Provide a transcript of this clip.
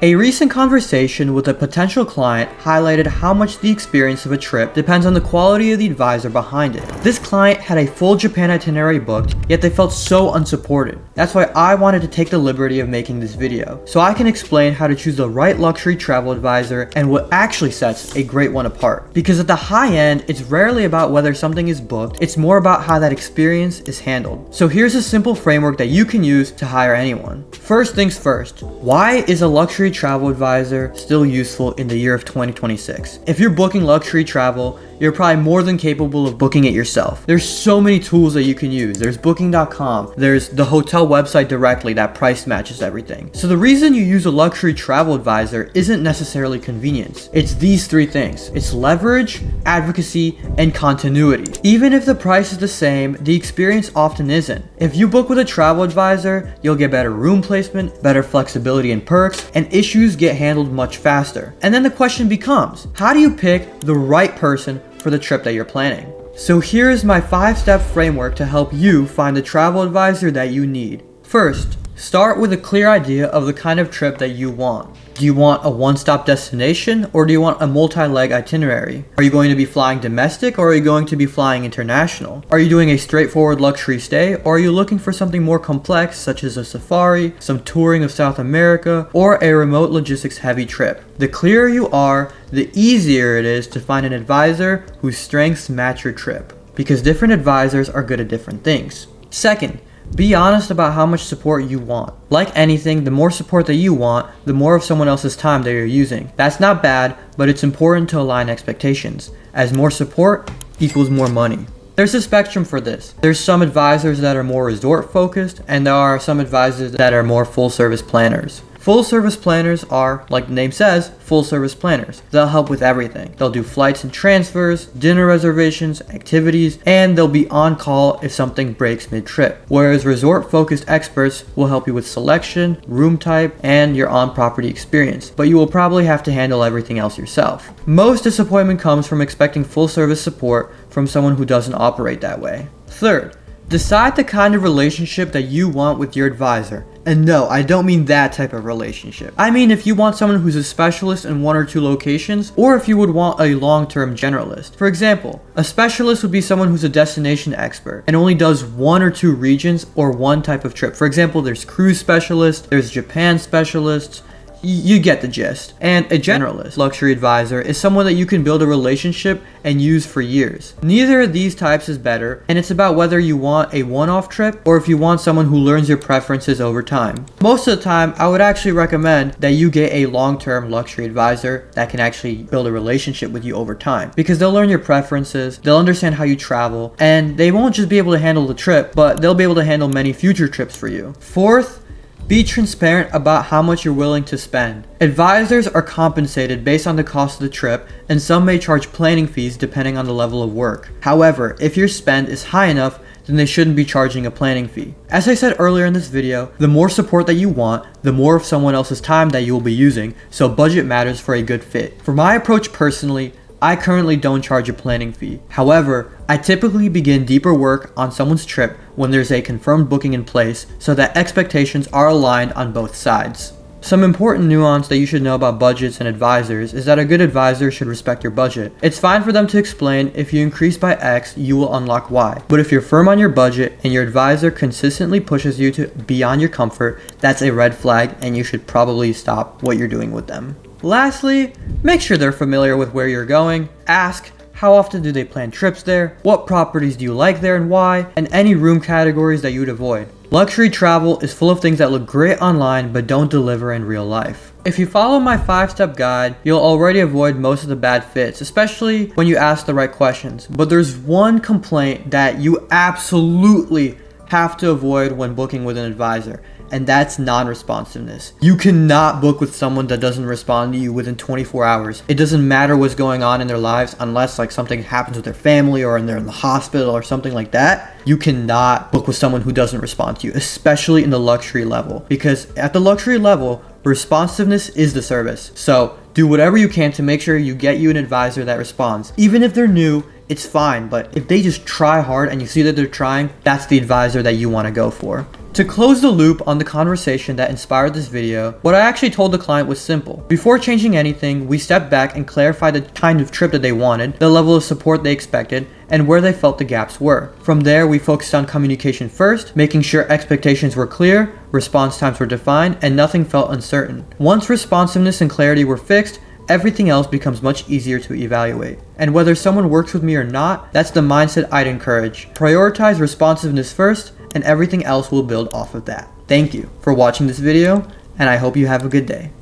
A recent conversation with a potential client highlighted how much the experience of a trip depends on the quality of the advisor behind it. This client had a full Japan itinerary booked, yet they felt so unsupported. That's why I wanted to take the liberty of making this video, so I can explain how to choose the right luxury travel advisor and what actually sets a great one apart. Because at the high end, it's rarely about whether something is booked, it's more about how that experience is handled. So here's a simple framework that you can use to hire anyone. First things first, why is a luxury travel advisor still useful in the year of 2026? If you're booking luxury travel, you're probably more than capable of booking it yourself. There's so many tools that you can use. There's booking.com, there's the hotel website directly that price matches everything. So the reason you use a luxury travel advisor isn't necessarily convenience. It's these three things. It's leverage, advocacy, and continuity. Even if the price is the same, the experience often isn't. If you book with a travel advisor, you'll get better room placement, better flexibility and perks, and issues get handled much faster. And then the question becomes, how do you pick the right person for the trip that you're planning? So here is my 5-step framework to help you find the travel advisor that you need. First, start with a clear idea of the kind of trip that you want. Do you want a one-stop destination, or do you want a multi-leg itinerary? Are you going to be flying domestic, or are you going to be flying international? Are you doing a straightforward luxury stay, or are you looking for something more complex such as a safari, some touring of South America, or a remote logistics heavy trip? The clearer you are, the easier it is to find an advisor whose strengths match your trip, because different advisors are good at different things. Second, be honest about how much support you want. Like anything, the more support that you want, the more of someone else's time that you're using. That's not bad, but it's important to align expectations, as more support equals more money. There's a spectrum for this. There's some advisors that are more resort focused, and there are some advisors that are more full service planners. Full service planners are, like the name says, full service planners. They'll help with everything. They'll do flights and transfers, dinner reservations, activities, and they'll be on call if something breaks mid-trip. Whereas resort focused experts will help you with selection, room type, and your on-property experience, but you will probably have to handle everything else yourself. Most disappointment comes from expecting full service support from someone who doesn't operate that way. Third, decide the kind of relationship that you want with your advisor. And no, I don't mean that type of relationship. I mean if you want someone who's a specialist in 1 or 2 locations, or if you would want a long-term generalist. For example, a specialist would be someone who's a destination expert and only does 1 or 2 regions or one type of trip. For example, there's cruise specialists, there's Japan specialists, you get the gist. And a generalist luxury advisor is someone that you can build a relationship and use for years. Neither of these types is better, and it's about whether you want a one-off trip or if you want someone who learns your preferences over time. Most of the time, I would actually recommend that you get a long-term luxury advisor that can actually build a relationship with you over time, because they'll learn your preferences, they'll understand how you travel, and they won't just be able to handle the trip, but they'll be able to handle many future trips for you. Fourth, be transparent about how much you're willing to spend. Advisors are compensated based on the cost of the trip, and some may charge planning fees depending on the level of work. However, if your spend is high enough, then they shouldn't be charging a planning fee. As I said earlier in this video, the more support that you want, the more of someone else's time that you will be using, so budget matters for a good fit. For my approach personally, I currently don't charge a planning fee. However, I typically begin deeper work on someone's trip when there's a confirmed booking in place so that expectations are aligned on both sides. Some important nuance that you should know about budgets and advisors is that a good advisor should respect your budget. It's fine for them to explain, if you increase by X, you will unlock Y. But if you're firm on your budget and your advisor consistently pushes you to beyond your comfort, that's a red flag and you should probably stop what you're doing with them. Lastly, make sure they're familiar with where you're going. Ask, how often do they plan trips there? What properties do you like there and why? And any room categories that you'd avoid. Luxury travel is full of things that look great online but don't deliver in real life. If you follow my 5-step guide, you'll already avoid most of the bad fits, especially when you ask the right questions. But there's one complaint that you absolutely have to avoid when booking with an advisor, and that's non-responsiveness. You cannot book with someone that doesn't respond to you within 24 hours. It doesn't matter what's going on in their lives, unless like something happens with their family or they're in the hospital or something like that. You cannot book with someone who doesn't respond to you, especially in the luxury level, because at the luxury level, responsiveness is the service. So do whatever you can to make sure you get you an advisor that responds. Even if they're new, it's fine, but if they just try hard and you see that they're trying, that's the advisor that you want to go for. To close the loop on the conversation that inspired this video, what I actually told the client was simple. Before changing anything, we stepped back and clarified the kind of trip that they wanted, the level of support they expected, and where they felt the gaps were. From there, we focused on communication first, making sure expectations were clear, response times were defined, and nothing felt uncertain. Once responsiveness and clarity were fixed, everything else becomes much easier to evaluate. And whether someone works with me or not, that's the mindset I'd encourage. Prioritize responsiveness first, and everything else will build off of that. Thank you for watching this video, and I hope you have a good day.